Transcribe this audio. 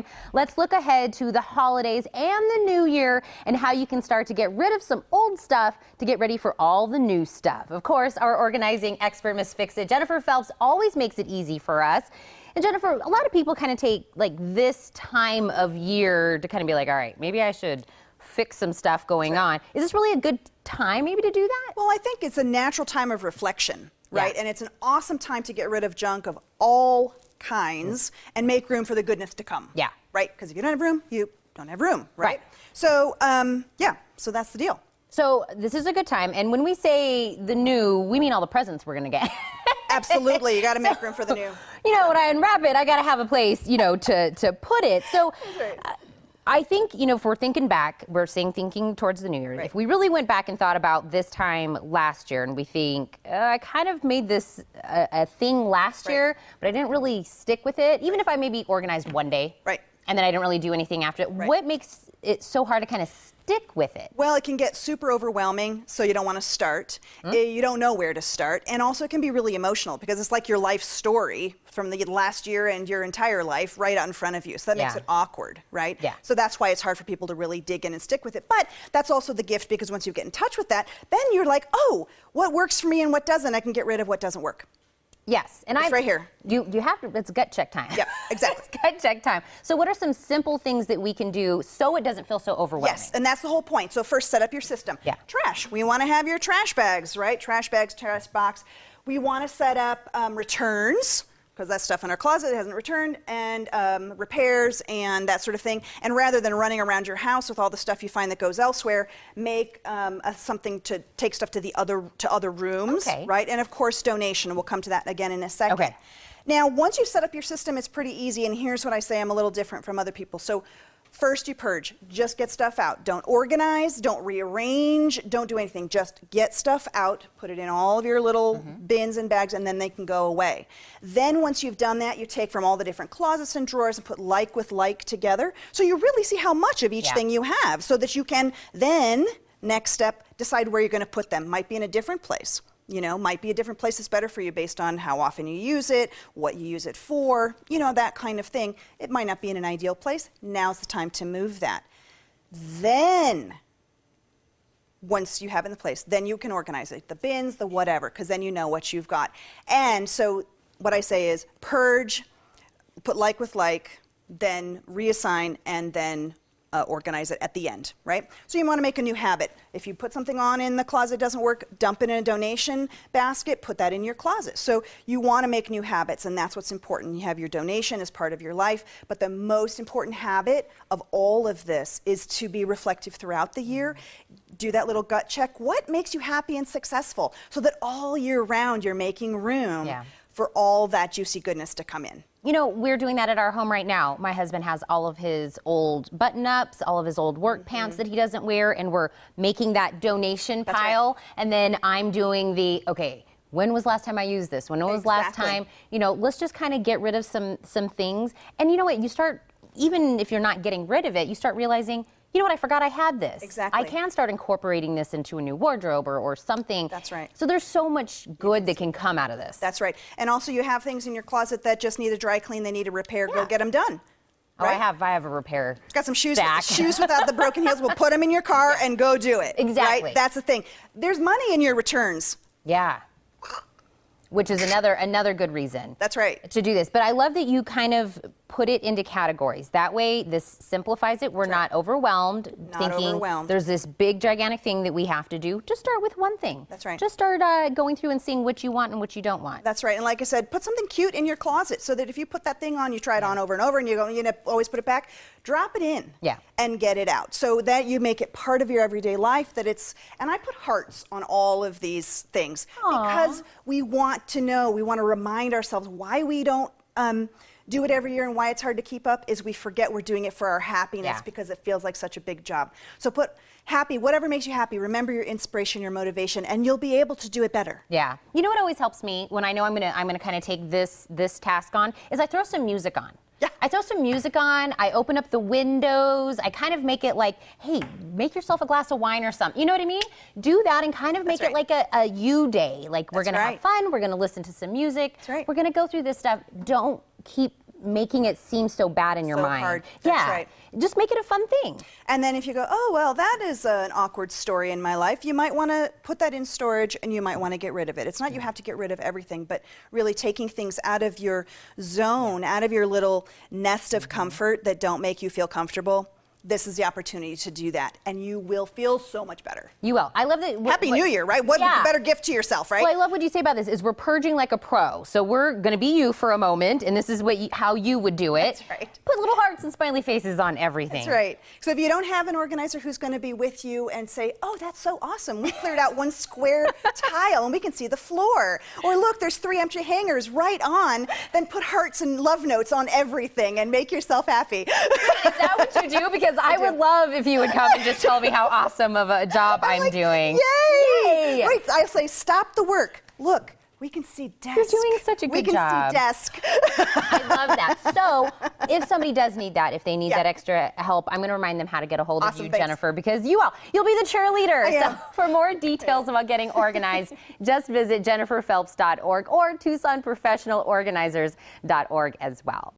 time, let's look ahead to the holidays and the new year and how you can start to get rid of some old stuff to get ready for all the new stuff. Of course, our organizing expert, Miss Fix-It, Jennifer Phelps, always makes it easy for us. And Jennifer, a lot of people kind of take like this time of year to kind of be like, all right, maybe I should fix some stuff going on. Is this really a good time maybe to do that? Well, I think it's a natural time of reflection, right? Yeah. And it's an awesome time to get rid of junk of all kinds and make room for the goodness to come. Yeah. Right? Because if you don't have room, you don't have room, right? Right. So, yeah, so that's the deal. So this is a good time. And when we say the new, we mean all the presents we're going to get. Absolutely. You got to make room for the new. You know, when I unwrap it, I got to have a place, you know, to put it. So I think, you know, if we're thinking back, we're thinking towards the new year. Right. If we really went back and thought about this time last year and we think, I kind of made this a thing last year, but I didn't really stick with it. Even if I maybe organized one day. Right. And then I didn't really do anything after it. What makes it so hard to kind of stick with it? Well, it can get super overwhelming, so you don't want to start. You don't know where to start. And also it can be really emotional because it's like your life story from the last year and your entire life right out in front of you. So that makes it awkward, right? Yeah. So that's why it's hard for people to really dig in and stick with it. But that's also the gift because once you get in touch with that, then you're like, oh, what works for me and what doesn't? I can get rid of what doesn't work. Yes, and it's right here. You have to. It's gut check time. Yeah, exactly. It's gut check time. So, what are some simple things that we can do so it doesn't feel so overwhelming? Yes, and that's the whole point. So first, set up your system. Yeah. Trash. We want to have your trash bags, right? Trash bags, trash box. We want to set up returns, because that's stuff in our closet that hasn't returned, and repairs and that sort of thing. And rather than running around your house with all the stuff you find that goes elsewhere, make something to take stuff to the other rooms, right? And of course, donation. And we'll come to that again in a second. Okay. Now, once you set up your system, it's pretty easy. And here's what I say: I'm a little different from other people. So. First, you purge. Just get stuff out. Don't organize, don't rearrange, don't do anything. Just get stuff out, put it in all of your little bins and bags, and then they can go away. Then once you've done that, you take from all the different closets and drawers and put like with like together. So you really see how much of each thing you have so that you can then, next step, decide where you're going to put them. Might be in a different place. You know, might be a different place that's better for you based on how often you use it, what you use it for, you know, that kind of thing. It might not be in an ideal place. Now's the time to move that. Then, once you have it in the place, then you can organize it, the bins, the whatever, because then you know what you've got. And so what I say is purge, put like with like, then reassign, and then organize it at the end, right? So you want to make a new habit. If you put something on in the closet doesn't work, dump it in a donation basket, put that in your closet. So you want to make new habits, and that's what's important. You have your donation as part of your life, but the most important habit of all of this is to be reflective throughout the year. Do that little gut check. What makes you happy and successful so that all year round you're making room for all that juicy goodness to come in. You know, we're doing that at our home right now. My husband has all of his old button-ups, all of his old work pants that he doesn't wear, and we're making that donation pile. And then I'm doing the, okay, when was last time I used this? When was last time? You know, let's just kind of get rid of some things. And you know what? You start, even if you're not getting rid of it, you start realizing, you know what, I forgot I had this. Exactly. I can start incorporating this into a new wardrobe or something. That's right. So there's so much good that can come out of this. That's right. And also you have things in your closet that just need a dry clean, they need a repair, go get them done. Oh, right? I have a repair. Got some shoes, stack. shoes without the broken heels, we'll put them in your car and go do it. Exactly. Right? That's the thing. There's money in your returns. Yeah. Which is another good reason. That's right. To do this. But I love that you kind of put it into categories. That way, this simplifies it. We're not overwhelmed, thinking there's this big, gigantic thing that we have to do. Just start with one thing. That's right. Just start going through and seeing what you want and what you don't want. That's right. And like I said, put something cute in your closet so that if you put that thing on, you try it on over and over, and you go, you always put it back. Drop it in. Yeah. And get it out so that you make it part of your everyday life. That it's, and I put hearts on all of these things because we want to know, we want to remind ourselves why we don't do it every year and why it's hard to keep up is we forget we're doing it for our happiness because it feels like such a big job. So put happy, whatever makes you happy, remember your inspiration, your motivation, and you'll be able to do it better. Yeah. You know what always helps me when I know I'm gonna kind of take this task on is I throw some music on. Yeah. I throw some music on, I open up the windows, I kind of make it like, hey, make yourself a glass of wine or something. You know what I mean? Do that and kind of make it like a you day. Like we're gonna have fun, we're gonna listen to some music, we're gonna go through this stuff. Don't keep making it seem so bad in your So mind. hard. That's yeah. right. Just make it a fun thing. And then if you go, oh, well, that is an awkward story in my life, you might want to put that in storage and you might want to get rid of it. It's not you have to get rid of everything, but really taking things out of your zone, out of your little nest of comfort that don't make you feel comfortable. This is the opportunity to do that, and you will feel so much better. You will. I love that. Happy New Year, right? What better gift to yourself, right? Well, I love what you say about this is we're purging like a pro. So we're going to be you for a moment, and this is what how you would do it. That's right. Put little hearts and smiley faces on everything. That's right. So if you don't have an organizer who's going to be with you and say, oh, that's so awesome. We cleared out one square tile and we can see the floor. Or look, there's 3 empty hangers right on. Then put hearts and love notes on everything and make yourself happy. Is that what you do? Because I would love if you would come and just tell me how awesome of a job I'm doing. Yay! Yay! Right, I say, stop the work. Look, we can see desk. You're doing such a good job. We can see desk. I love that. So if somebody does need that, if they need that extra help, I'm going to remind them how to get a hold of you, thanks. Jennifer, because you'll be the cheerleader. I am. So for more details about getting organized, just visit jenniferphelps.org or TucsonProfessionalOrganizers.org as well.